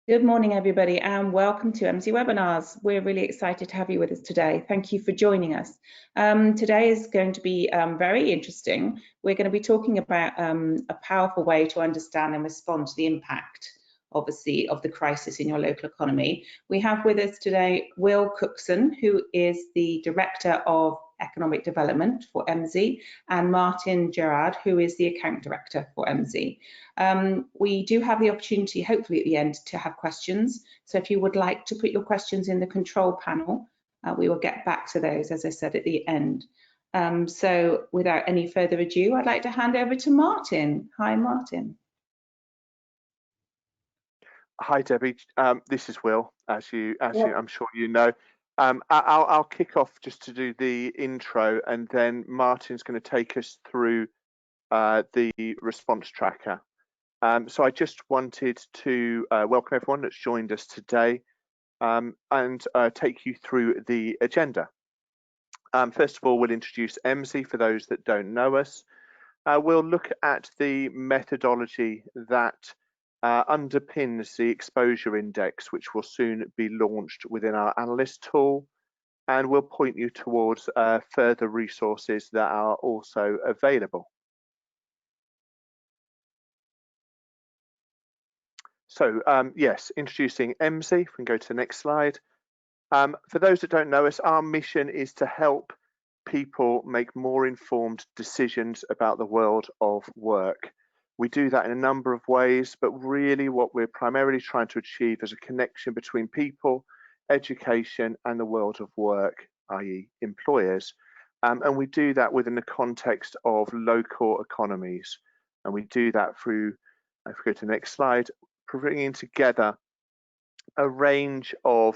Good morning, everybody, and welcome to Emsi Webinars. We're really excited to have you with us today. Thank you for joining us. Today is going to be very interesting. We're going to be talking about a powerful way to understand and respond to the impact, obviously, of the crisis in your local economy. We have with us today Will Cookson, who is the Director of Economic Development for Emsi, and Martyn Gerard, who is the Account Director for Emsi. We do have the opportunity, hopefully at the end, to have questions. So if you would like to put your questions in the control panel, we will get back to those, as I said, at the end. So without any further ado, I'd like to hand over to Martyn. Hi, Martyn. Hi, Debbie. This is Will, as I'm sure you know. I'll kick off just to do the intro, and then Martyn's going to take us through the response tracker. So I just wanted to welcome everyone that's joined us today and take you through the agenda. First of all, we'll introduce Emsi for those that don't know us. We'll look at the methodology that underpins the exposure index, which will soon be launched within our analyst tool, and we'll point you towards further resources that are also available. So yes, introducing Emsi. If we can go to the next slide. For those that don't know us, our mission is to help people make more informed decisions about the world of work. We do that in a number of ways, but really what we're primarily trying to achieve is a connection between people, education, and the world of work, i.e. employers. And we do that within the context of local economies. And we do that through, if we go to the next slide, bringing together a range of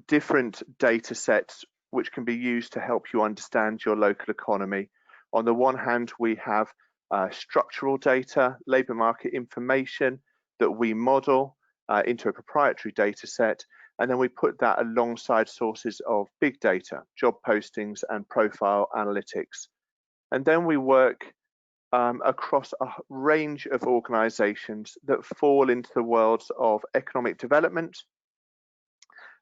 different data sets which can be used to help you understand your local economy. On the one hand, we have structural data, labour market information that we model into a proprietary data set, and then we put that alongside sources of big data, job postings and profile analytics. And then we work across a range of organisations that fall into the worlds of economic development,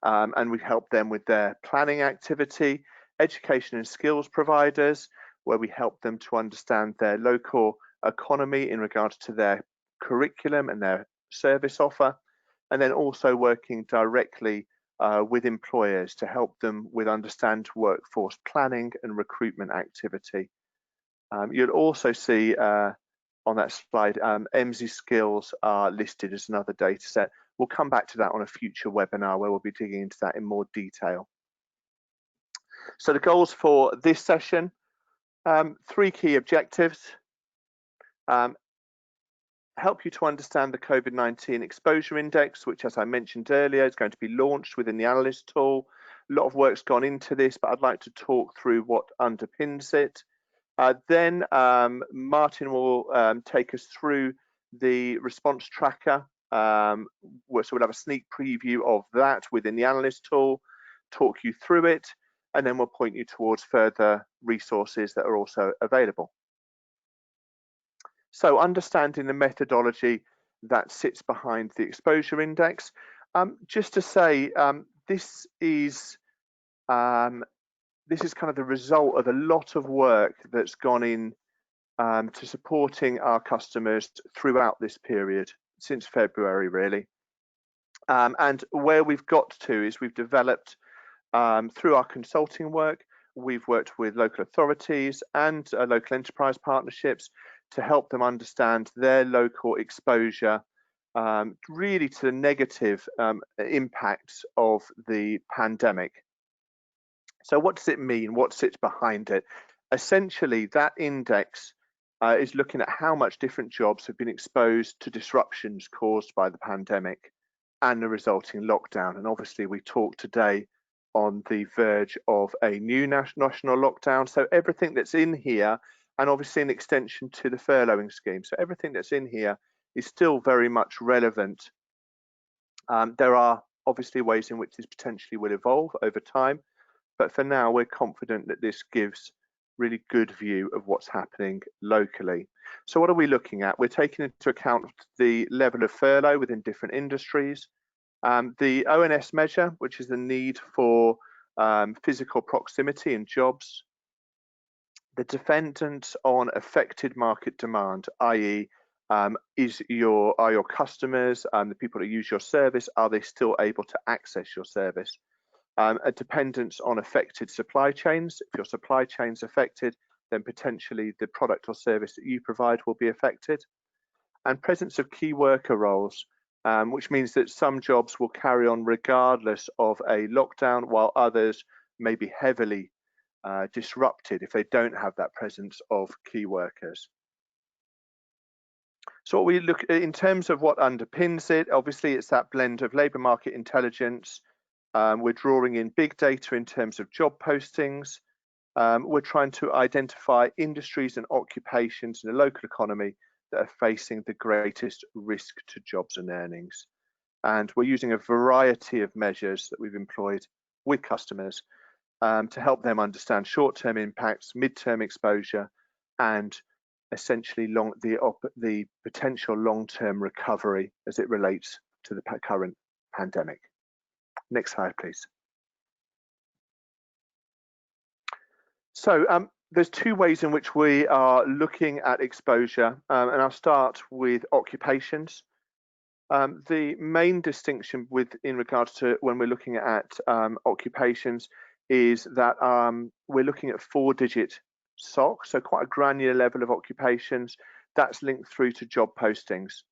and we help them with their planning activity, education and skills providers, where we help them to understand their local economy in regards to their curriculum and their service offer, and then also working directly with employers to help them with understand workforce planning and recruitment activity. You'll also see on that slide, Emsi skills are listed as another data set. We'll come back to that on a future webinar where we'll be digging into that in more detail. So the goals for this session, 3 key objectives. Help you to understand the COVID-19 exposure index, which, as I mentioned earlier, is going to be launched within the analyst tool. A lot of work's gone into this, but I'd like to talk through what underpins it. Then Martyn will take us through the response tracker. So we'll have a sneak preview of that within the analyst tool, talk you through it, and then we'll point you towards further resources that are also available. So understanding the methodology that sits behind the exposure index. Just to say, this is kind of the result of a lot of work that's gone in to supporting our customers throughout this period, since February really. And where we've got to is we've developed, through our consulting work, we've worked with local authorities and local enterprise partnerships to help them understand their local exposure really to the negative impacts of the pandemic. So what does it mean? What sits behind it? Essentially, that index is looking at how much different jobs have been exposed to disruptions caused by the pandemic and the resulting lockdown. And obviously, we talked today on the verge of a new national lockdown. So everything that's in here, and obviously an extension to the furloughing scheme. So everything that's in here is still very much relevant. There are obviously ways in which this potentially will evolve over time, but for now, we're confident that this gives really good view of what's happening locally. So what are we looking at? We're taking into account the level of furlough within different industries. The ONS measure, which is the need for physical proximity in jobs. The dependence on affected market demand, i.e. are your customers, the people that use your service, are they still able to access your service? A dependence on affected supply chains. If your supply chain's affected, then potentially the product or service that you provide will be affected. And presence of key worker roles, which means that some jobs will carry on regardless of a lockdown, while others may be heavily disrupted if they don't have that presence of key workers. So what we look in terms of what underpins it, obviously it's that blend of labour market intelligence. We're drawing in big data in terms of job postings. We're trying to identify industries and occupations in the local economy that are facing the greatest risk to jobs and earnings. And we're using a variety of measures that we've employed with customers to help them understand short-term impacts, mid-term exposure, and essentially the potential long-term recovery as it relates to the current pandemic. Next slide, please. So there's two ways in which we are looking at exposure, and I'll start with occupations. The main distinction in regards to when we're looking at occupations is that we're looking at 4-digit SOC, so quite a granular level of occupations that's linked through to job postings.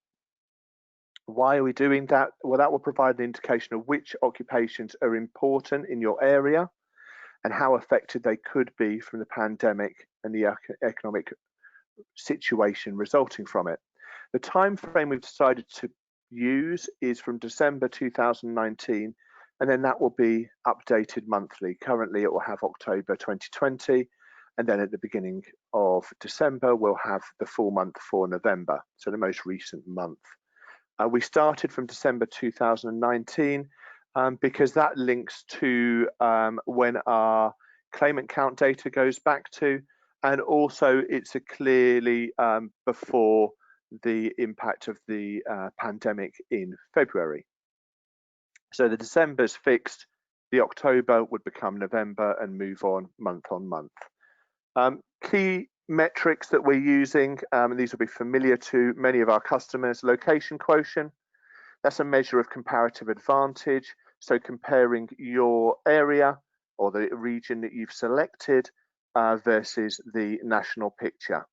Why are we doing that? Well, that will provide an indication of which occupations are important in your area and how affected they could be from the pandemic and the economic situation resulting from it. The time frame we've decided to use is from December 2019, and then that will be updated monthly. Currently it will have October 2020, and then at the beginning of December we'll have the full month for November, so the most recent month. We started from December 2019 because that links to when our claimant count data goes back to, and also it's clearly before the impact of the pandemic in February. So the December's fixed, the October would become November and move on month. Key metrics that we're using, and these will be familiar to many of our customers. Location quotient, that's a measure of comparative advantage. So comparing your area or the region that you've selected versus the national picture.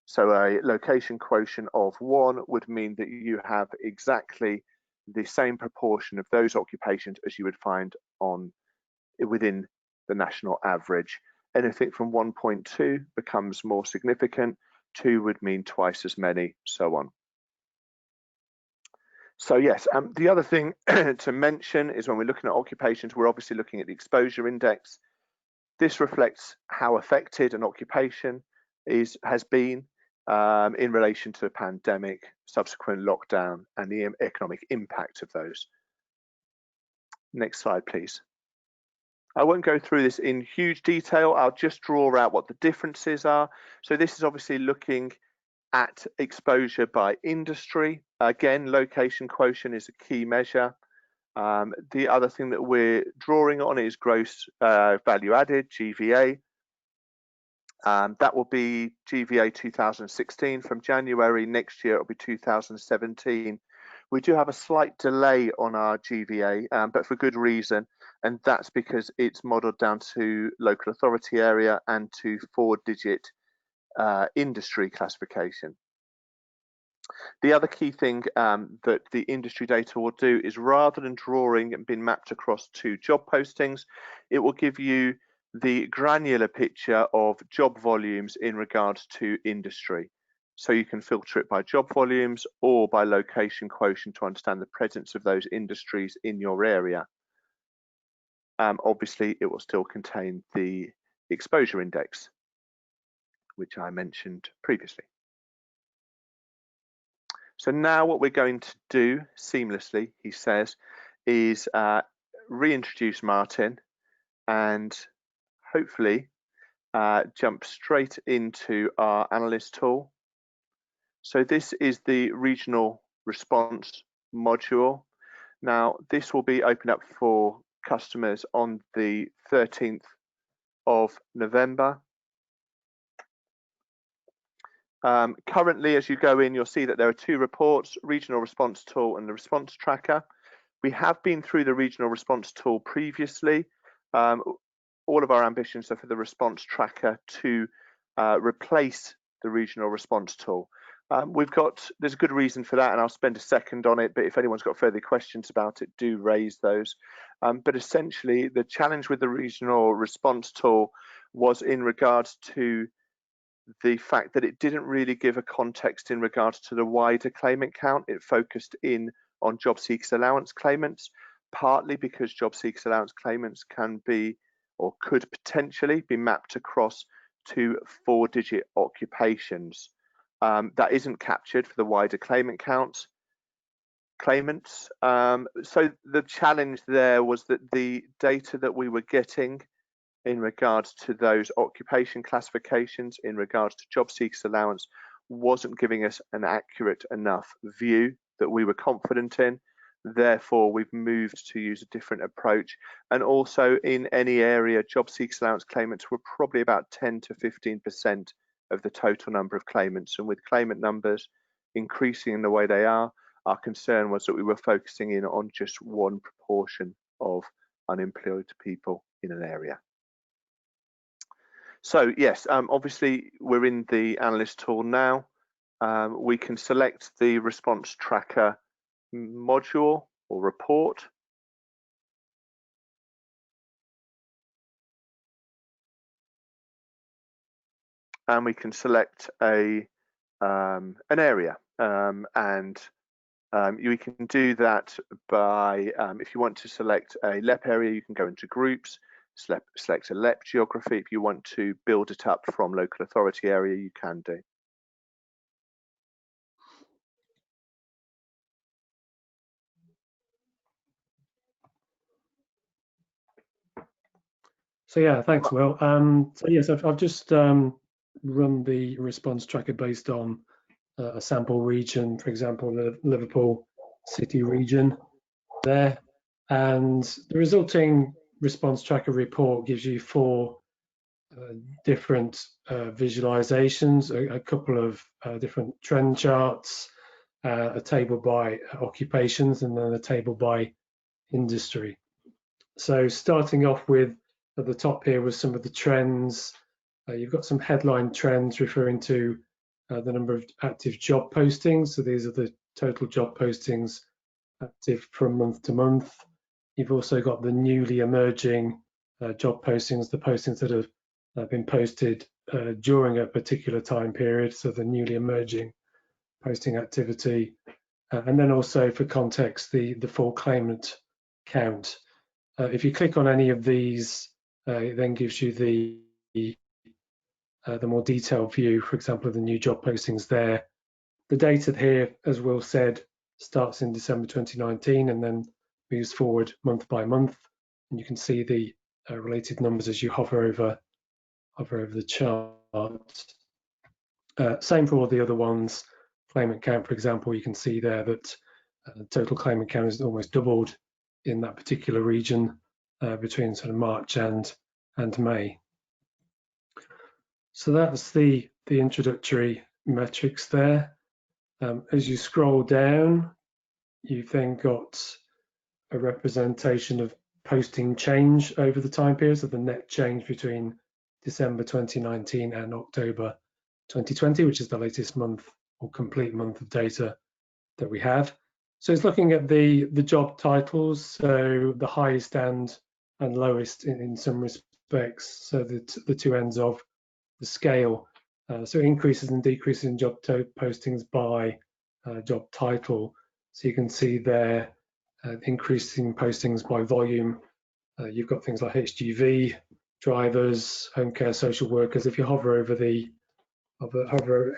So a location quotient of 1 would mean that you have exactly the same proportion of those occupations as you would find within the national average. Anything from 1.2 becomes more significant, 2 would mean twice as many, so on. So yes, the other thing to mention is when we're looking at occupations, we're obviously looking at the exposure index. This reflects how affected an occupation has been in relation to the pandemic, subsequent lockdown, and the economic impact of those. Next slide, please. I won't go through this in huge detail. I'll just draw out what the differences are. So this is obviously looking at exposure by industry. Again, location quotient is a key measure. The other thing that we're drawing on is gross value added, GVA. That will be GVA 2016 from January. Next year, it'll be 2017. We do have a slight delay on our GVA, but for good reason, and that's because it's modelled down to local authority area and to 4-digit industry classification. The other key thing that the industry data will do is, rather than drawing and being mapped across 2 job postings, it will give you the granular picture of job volumes in regards to industry. So you can filter it by job volumes or by location quotient to understand the presence of those industries in your area. Obviously, it will still contain the exposure index, which I mentioned previously. So now what we're going to do seamlessly, he says, is reintroduce Martyn and hopefully jump straight into our analyst tool. So this is the regional response module. Now, this will be opened up for customers on the 13th of November. Currently, as you go in, you'll see that there are two reports, Regional Response Tool and the Response Tracker. We have been through the Regional Response Tool previously. All of our ambitions are for the Response Tracker to replace the Regional Response Tool. There's a good reason for that, and I'll spend a second on it, but if anyone's got further questions about it, do raise those. But essentially, the challenge with the Regional Response Tool was in regards to the fact that it didn't really give a context in regards to the wider claimant count. It focused in on job seekers allowance claimants, partly because job seekers allowance claimants can be or could potentially be mapped across to 4-digit occupations. That isn't captured for the wider claimants. So the challenge there was that the data that we were getting in regards to those occupation classifications, in regards to job seekers allowance, wasn't giving us an accurate enough view that we were confident in. Therefore, we've moved to use a different approach. And also in any area, job seekers allowance claimants were probably about 10 to 15% of the total number of claimants. And with claimant numbers increasing in the way they are, our concern was that we were focusing in on just one proportion of unemployed people in an area. So yes, obviously we're in the analyst tool now. We can select the response tracker module or report. And we can select an area, we can do that by, if you want to select a LEP area, you can go into groups, select a LEP geography. If you want to build it up from local authority area, you can do. So yeah, thanks, Will. So yes, I've just run the response tracker based on a sample region, for example, the Liverpool City region there, and the resulting response tracker report gives you 4 different visualizations, a couple of different trend charts, a table by occupations, and then a table by industry. So starting off with at the top here was some of the trends. You've got some headline trends referring to the number of active job postings. So these are the total job postings active from month to month. You've also got the newly emerging job postings, the postings that have been posted during a particular time period. So the newly emerging posting activity. And then also for context, the full claimant count. If you click on any of these, it then gives you the more detailed view, for example, of the new job postings there. The data here, as Will said, starts in December 2019 and then moves forward month by month. And you can see the related numbers as you hover over the chart. Same for all the other ones. Claimant count, for example, you can see there that total claimant count is almost doubled in that particular region between sort of March and May. So that's the introductory metrics there. As you scroll down, you've then got a representation of posting change over the time period, so the net change between December 2019 and October 2020, which is the latest month or complete month of data that we have. So it's looking at the job titles, so the highest and lowest in some respects, so the two ends of the scale. So increases and decreases in job postings by job title. So you can see there increasing postings by volume. You've got things like HGV, drivers, home care, social workers. If you hover over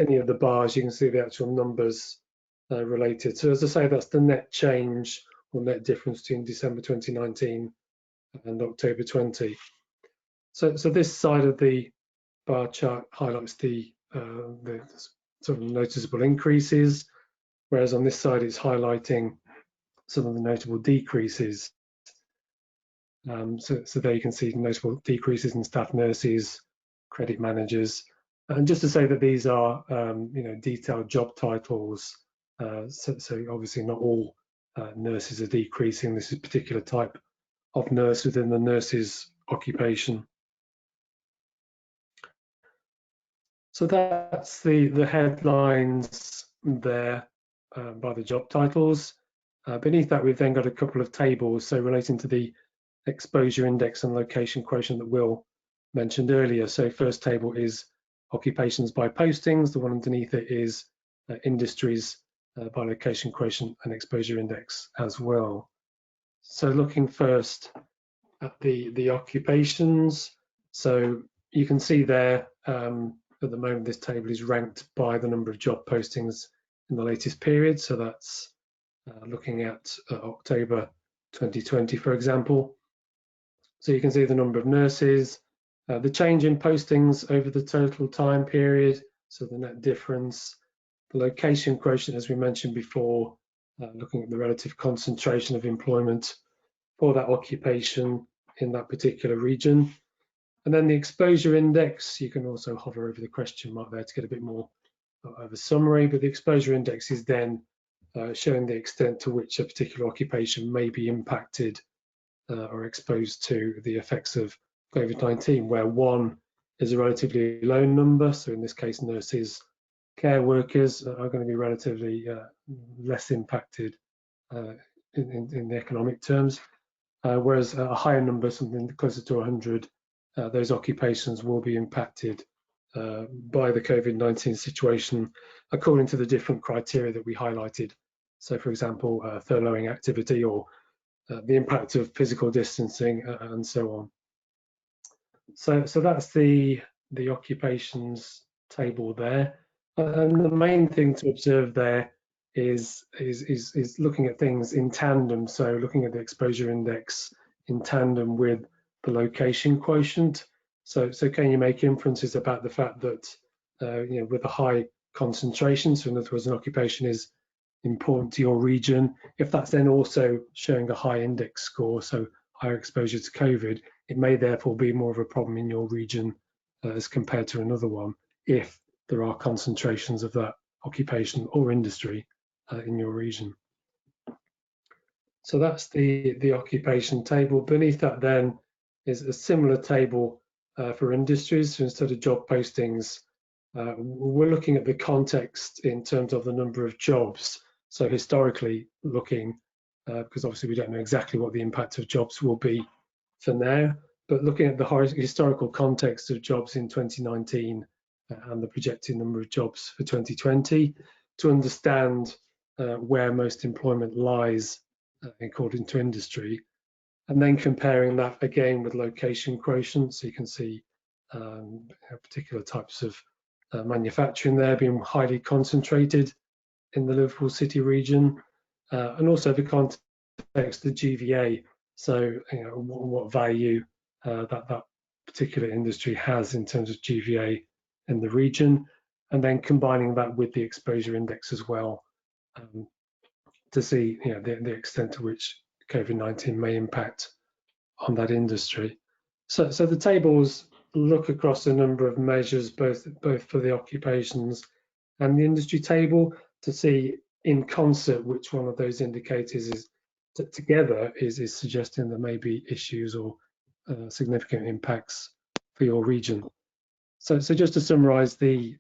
any of the bars, you can see the actual numbers related. So as I say, that's the net change or net difference between December 2019 and October 20. So this side of the bar chart highlights the sort of noticeable increases, whereas on this side it's highlighting some of the notable decreases. So there you can see notable decreases in staff nurses, credit managers, and just to say that these are detailed job titles. So obviously not all nurses are decreasing. This is a particular type of nurse within the nurse's occupation. So that's the headlines there by the job titles. Beneath that, we've then got a couple of tables, so relating to the exposure index and location quotient that Will mentioned earlier. So first table is occupations by postings. The one underneath it is industries by location quotient and exposure index as well. So looking first at the occupations. So you can see there at the moment this table is ranked by the number of job postings in the latest period. So that's looking at October 2020, for example. So you can see the number of nurses, the change in postings over the total time period, so the net difference, the location quotient, as we mentioned before, looking at the relative concentration of employment for that occupation in that particular region. And then the exposure index, you can also hover over the question mark there to get a bit more of a summary, but the exposure index is then showing the extent to which a particular occupation may be impacted or exposed to the effects of COVID-19, where 1 is a relatively low number. So in this case, nurses, care workers are going to be relatively less impacted in the economic terms, whereas a higher number, something closer to 100, those occupations will be impacted by the COVID-19 situation according to the different criteria that we highlighted. So for example, furloughing activity or the impact of physical distancing and so on. So that's the occupations table there. And the main thing to observe there is looking at things in tandem. So looking at the exposure index in tandem with the location quotient. So can you make inferences about the fact that with a high concentration, so in other words, an occupation is important to your region, if that's then also showing a high index score, so higher exposure to COVID, it may therefore be more of a problem in your region as compared to another one if there are concentrations of that occupation or industry in your region. So that's the occupation table. Beneath that then is a similar table for industries. So instead of job postings, we're looking at the context in terms of the number of jobs. So historically looking, because obviously we don't know exactly what the impact of jobs will be for now, but looking at the historical context of jobs in 2019 and the projected number of jobs for 2020 to understand where most employment lies according to industry, and then comparing that again with location quotient. So you can see particular types of manufacturing there being highly concentrated in the Liverpool City region, and also the context of GVA. So what value that particular industry has in terms of GVA in the region, and then combining that with the exposure index as well to see the extent to which COVID-19 may impact on that industry. So the tables look across a number of measures, both for the occupations and the industry table, to see in concert which one of those indicators is together is suggesting there may be issues or significant impacts for your region. So just to summarize the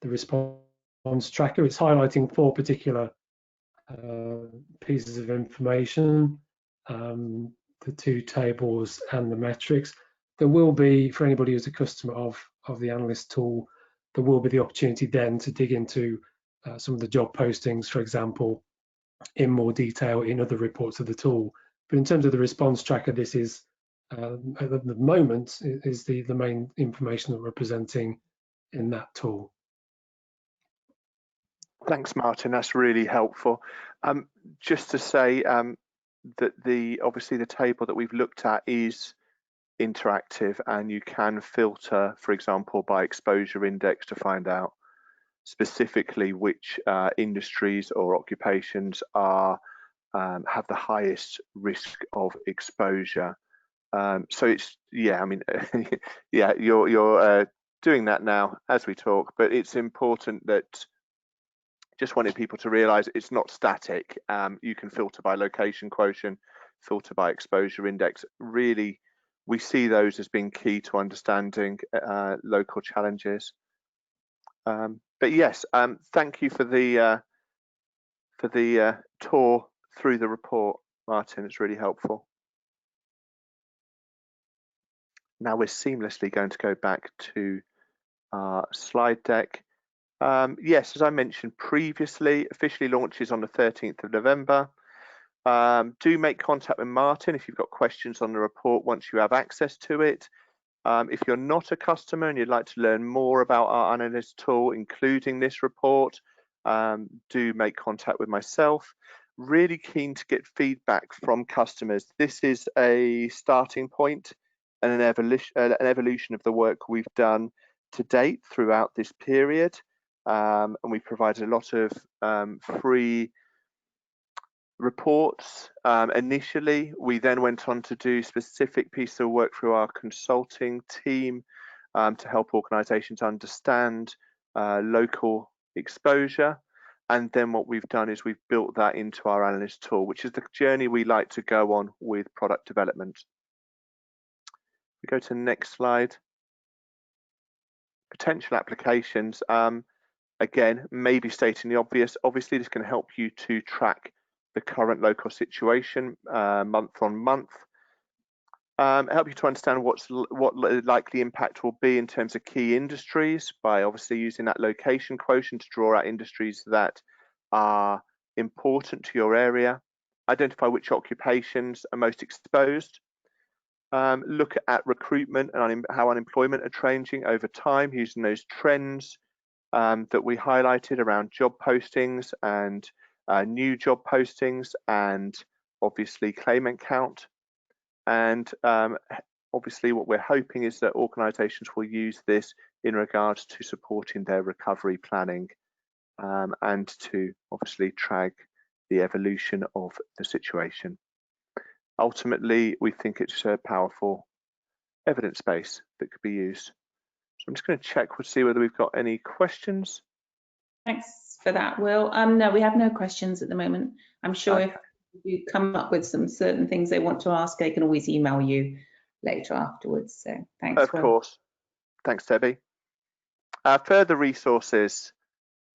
response tracker, it's highlighting 4 particular pieces of information, the 2 tables and the metrics. There will be, for anybody who's a customer of the analyst tool, there will be the opportunity then to dig into some of the job postings, for example, in more detail in other reports of the tool. But in terms of the response tracker, this is at the moment is the main information that we're presenting in that tool. Thanks, Martin. That's really helpful. Just to say that obviously the table that we've looked at is interactive, and you can filter, for example, by exposure index to find out specifically which industries or occupations are have the highest risk of exposure. So it's, yeah, I mean, yeah, you're doing that now as we talk, but it's important that just wanted people to realise it's not static. You can filter by location quotient, filter by exposure index. Really, we see those as being key to understanding local challenges. But yes, thank you for the tour through the report, Martin. It's really helpful. Now we're seamlessly going to go back to our slide deck. Yes, as I mentioned previously, officially launches on the 13th of November. Do make contact with Martin if you've got questions on the report once you have access to it. If you're not a customer and you'd like to learn more about our analyst tool, including this report, do make contact with myself. Really keen to get feedback from customers. This is a starting point and an evolution of the work we've done to date throughout this period. And we provided a lot of free reports initially. We then went on to do specific pieces of work through our consulting team to help organisations understand local exposure. And then what we've done is we've built that into our analyst tool, which is the journey we like to go on with product development. We go to the next slide. Potential applications. Again, maybe stating the obvious. Obviously, this can help you to track the current local situation month on month. Help you to understand what the likely impact will be in terms of key industries by obviously using that location quotient to draw out industries that are important to your area. Identify which occupations are most exposed. Look at recruitment and how unemployment are changing over time using those trends that we highlighted around job postings and new job postings and obviously claimant count. And obviously what we're hoping is that organisations will use this in regards to supporting their recovery planning and to obviously track the evolution of the situation. Ultimately, we think it's a powerful evidence base that could be used. So I'm just going to check to see whether we've got any questions. Thanks for that, Will. No, we have no questions at the moment. I'm sure if you come up with some certain things they want to ask, they can always email you later afterwards. So thanks. Of course. Thanks, Debbie. Further resources.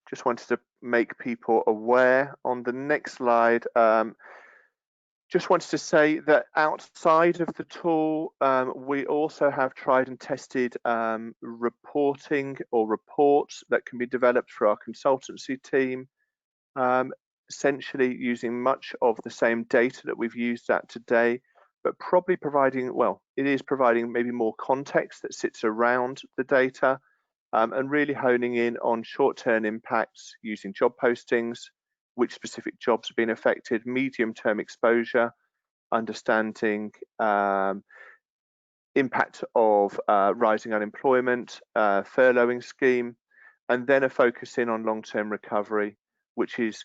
Just wanted to make people aware on the next slide. Just wanted to say that outside of the tool, we also have tried and tested reporting or reports that can be developed through our consultancy team, essentially using much of the same data that we've used at today, but probably providing, well, it is providing maybe more context that sits around the data and really honing in on short-term impacts using job postings, which specific jobs have been affected, medium-term exposure, understanding impact of rising unemployment, furloughing scheme, and then a focus in on long-term recovery, which is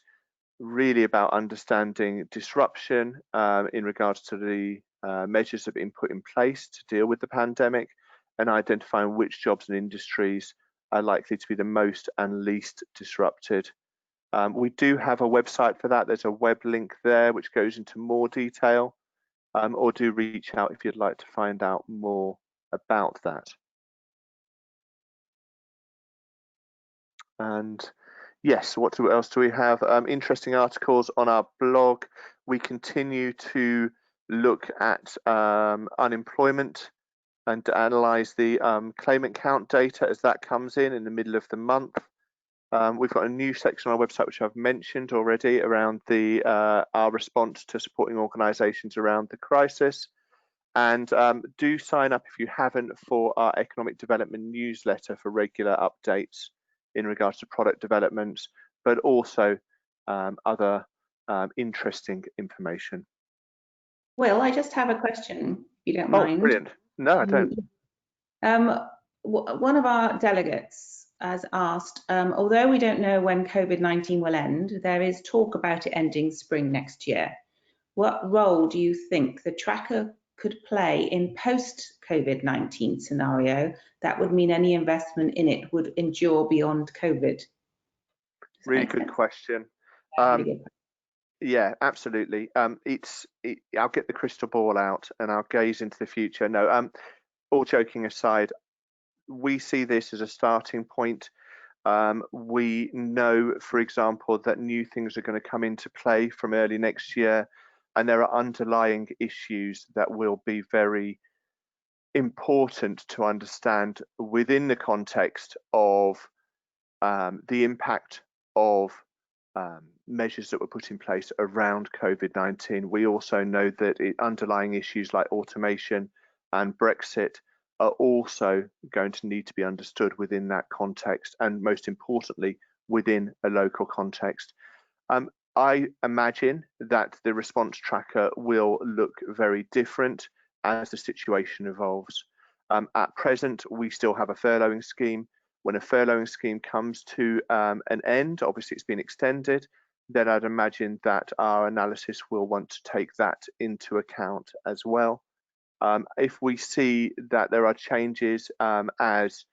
really about understanding disruption in regards to the measures that have been put in place to deal with the pandemic and identifying which jobs and industries are likely to be the most and least disrupted. We do have a website for that. There's a web link there which goes into more detail, or do reach out if you'd like to find out more about that. And yes, what else do we have? Interesting articles on our blog. We continue to look at unemployment and to analyse the claimant count data as that comes in the middle of the month. We've got a new section on our website, which I've mentioned already, around the our response to supporting organisations around the crisis. And do sign up if you haven't for our economic development newsletter for regular updates in regards to product developments, but also other interesting information. Will, I just have a question, if you don't mind. Oh, brilliant. No, I don't. One of our delegates has asked, although we don't know when COVID-19 will end, there is talk about it ending spring next year. What role do you think the tracker could play in post-COVID-19 scenario that would mean any investment in it would endure beyond COVID? Really good question. Yeah, absolutely. I'll get the crystal ball out and I'll gaze into the future. No, all joking aside, we see this as a starting point. We know, for example, that new things are going to come into play from early next year, and there are underlying issues that will be very important to understand within the context of the impact of measures that were put in place around COVID-19. We also know that underlying issues like automation and Brexit are also going to need to be understood within that context, and most importantly, within a local context. I imagine that the response tracker will look very different as the situation evolves. At present, we still have a furloughing scheme. When a furloughing scheme comes to an end, obviously it's been extended, then I'd imagine that our analysis will want to take that into account as well. If we see that there are changes as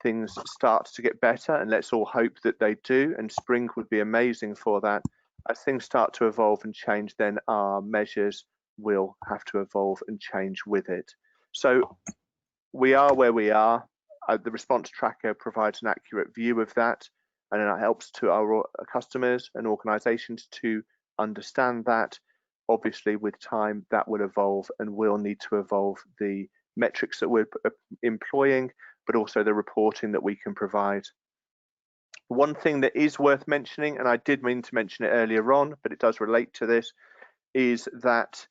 things start to get better, and let's all hope that they do, and spring would be amazing for that, as things start to evolve and change, then our measures will have to evolve and change with it. So we are where we are. The response tracker provides an accurate view of that, and it helps to our customers and organisations to understand that. Obviously, with time, that will evolve, and we'll need to evolve the metrics that we're employing, but also the reporting that we can provide. One thing that is worth mentioning, and I did mean to mention it earlier on, but it does relate to this, is that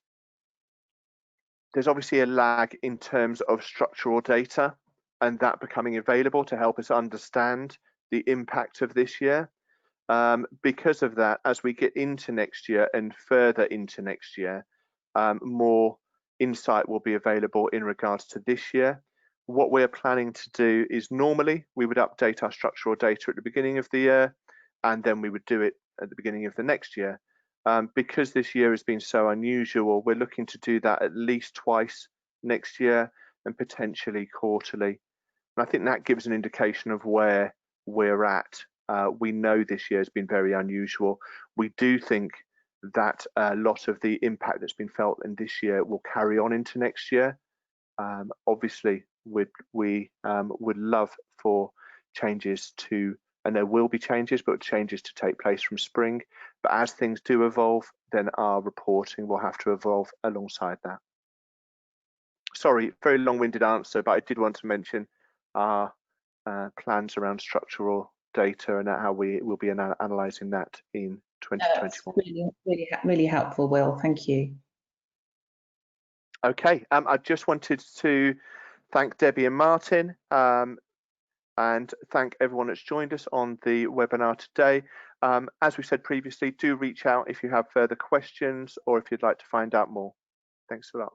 there's obviously a lag in terms of structural data and that becoming available to help us understand the impact of this year. Because of that, as we get into next year and further into next year, more insight will be available in regards to this year. What we're planning to do is, normally we would update our structural data at the beginning of the year, and then we would do it at the beginning of the next year. Because this year has been so unusual, we're looking to do that at least twice next year, and potentially quarterly. And I think that gives an indication of where we're at. We know this year has been very unusual. We do think that a lot of the impact that's been felt in this year will carry on into next year. Obviously, we would love for changes to, and there will be changes, but changes to take place from spring. But as things do evolve, then our reporting will have to evolve alongside that. Sorry, very long-winded answer, but I did want to mention our plans around structural data and how we will be analysing that in 2021. That's really helpful, Will. Thank you. Okay, I just wanted to thank Debbie and Martin, and thank everyone that's joined us on the webinar today. As we said previously, do reach out if you have further questions or if you'd like to find out more. Thanks a lot.